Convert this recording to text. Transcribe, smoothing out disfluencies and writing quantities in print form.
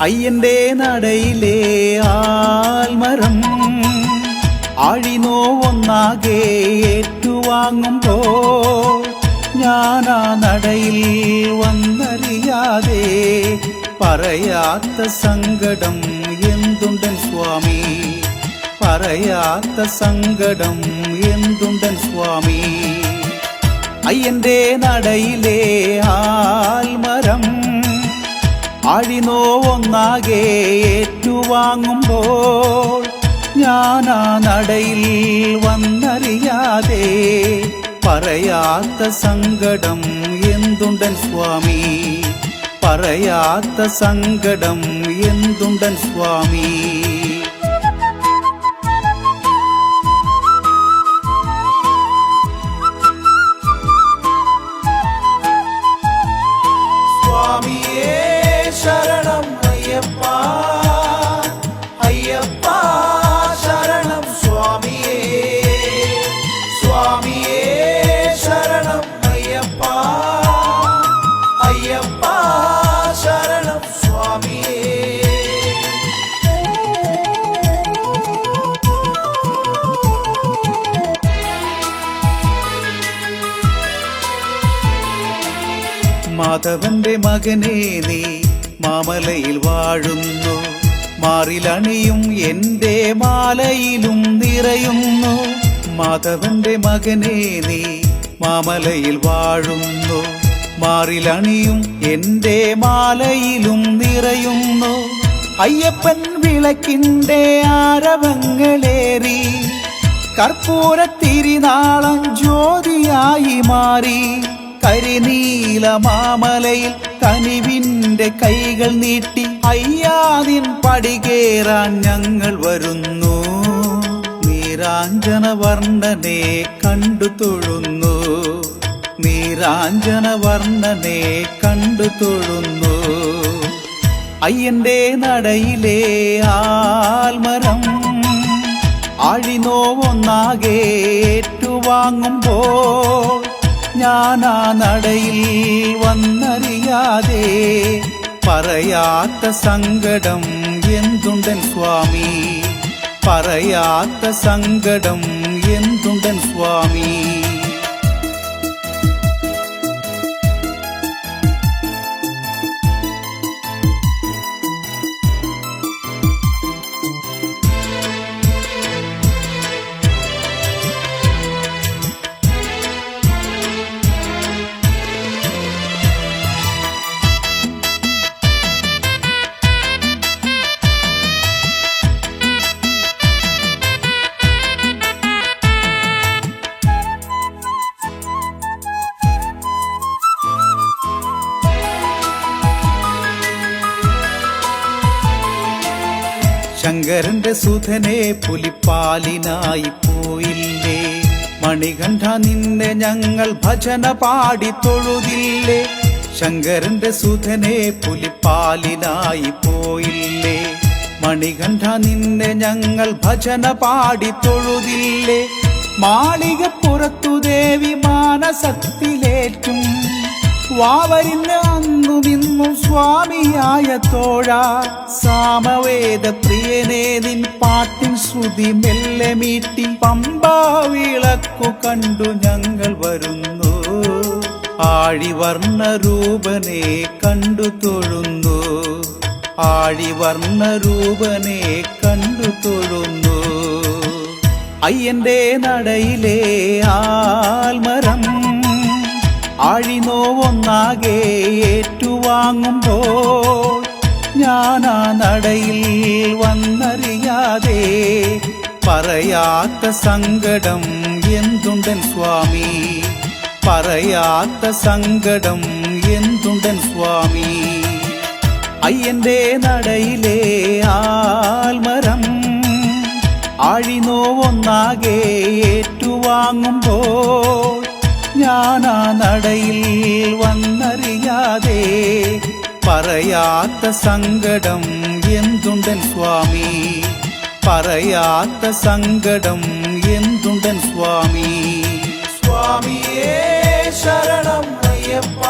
അയ്യന്റെ നടയിലെ ആൽമരം ആഴിനോവൊന്നാകെ ഏറ്റുവാങ്ങുമ്പോൾ ഞാനാ നടയിൽ വന്നറിയാതെ പറയാത്ത സങ്കടം എന്തുണ്ടൻ സ്വാമി, പറയാത്ത സങ്കടം എന്തുണ്ടൻ സ്വാമി. അയ്യന്റെ നടയിലെ ആൽമരം ആഴിനോവൊന്നാകെ ഏറ്റുവാങ്ങുമ്പോൾ ഞാനാ നടയിൽ വന്നറിയാതെ പറയാത്ത സങ്കടം എന്തുണ്ടൻ സ്വാമി, പറയാത്ത സങ്കടം എന്തുണ്ടൻ സ്വാമി. സ്വാമിയേ ശരണം അയ്യപ്പ, അയ്യപ്പ ശരണം സ്വാമിയേ, സ്വാമിയേ ശരണം അയ്യപ്പ, അയ്യപ്പ ശരണം സ്വാമിയേ. മാധവന്റെ മകനെ നീ മാമലയിൽ വാഴുന്നു, മാറിലണിയും എൻ്റെ മാലയിലും നിറയുന്നു. മാധവന്റെ മകനെ നീ മാമലയിൽ വാഴുന്നു, മാറിലണിയും എൻ്റെ മാലയിലും നിറയുന്നു. അയ്യപ്പൻ വിളക്കിൻ്റെ ആരവങ്ങളേറി കർപ്പൂരത്തിരിനാളം ജ്യോതിയായി മാറി. കരിനീല മാമലയിൽ കനിവിൻ്റെ കൈകൾ നീട്ടി അയ്യാതിൻ പടികേറാൻ ഞങ്ങൾ വരുന്നു. നീരാഞ്ജന വർണ്ണനെ കണ്ടു തൊഴുന്നു, നീരാഞ്ജന വർണ്ണനെ കണ്ടു തൊഴുന്നു. അയ്യന്റെ നടയിലെ ആൽമരം ആഴിനോവൊന്നാകെ ഏറ്റുവാങ്ങുമ്പോൾ ഞാനാ നടയിൽ വന്നറിയാതെ പറയാത്ത സങ്കടം എന്തുണ്ടൻ സ്വാമി, പറയാത്ത സങ്കടം എന്തുണ്ടൻ സ്വാമി. ശങ്കരന്റെ സുധനെ പുലിപ്പാലിനായി പോയില്ലേ, മണികണ്ഠ നിന്നെ ഞങ്ങൾ ഭജന പാടി തൊഴുതില്ലേ. ശങ്കരന്റെ സുധനെ പുലിപ്പാലിനായി പോയില്ലേ, മണികണ്ഠ നിന്നെ ഞങ്ങൾ ഭജന പാടി തൊഴുതില്ലേ. മാളികപ്പുറത്തു ദേവി മാനസത്തിലേറ്റും വാവരിന് അന്നുമിന്നും സ്വാമിയായ തോഴ. സാമവേദ പ്രിയനെ നിൻ പാട്ടിൻ ശ്രുതി മെല്ലെ മീട്ടി പമ്പാ വിളക്കു കണ്ടു ഞങ്ങൾ വരുന്നു. ആഴിവർണ്ണ രൂപനെ കണ്ടു തൊഴുന്നു, ആഴിവർണ്ണ രൂപനെ കണ്ടു തൊഴുന്നു. അയ്യന്റെ നടയിലെ ആൽമരം ആഴിനോവൊന്നാകെ ഏറ്റുവാങ്ങുമ്പോൾ ഞാനാ നടയിൽ വന്നറിയാതെ പറയാത്ത സങ്കടം എന്തുണ്ടൻ സ്വാമി, പറയാത്ത സങ്കടം എന്തുണ്ടൻ സ്വാമി. അയ്യന്റെ നടയിലെ ആൽമരം ആഴിനോവൊന്നാകെ ഏറ്റുവാങ്ങുമ്പോൾ ഞാനാ നടയിൽ വന്നറിയാതെ പറയാത്ത സങ്കടം എന്തുണ്ടൻ സ്വാമി, പറയാത്ത സങ്കടം എന്തുണ്ടൻ സ്വാമി. സ്വാമിയേ ശരണം അയ്യപ്പ.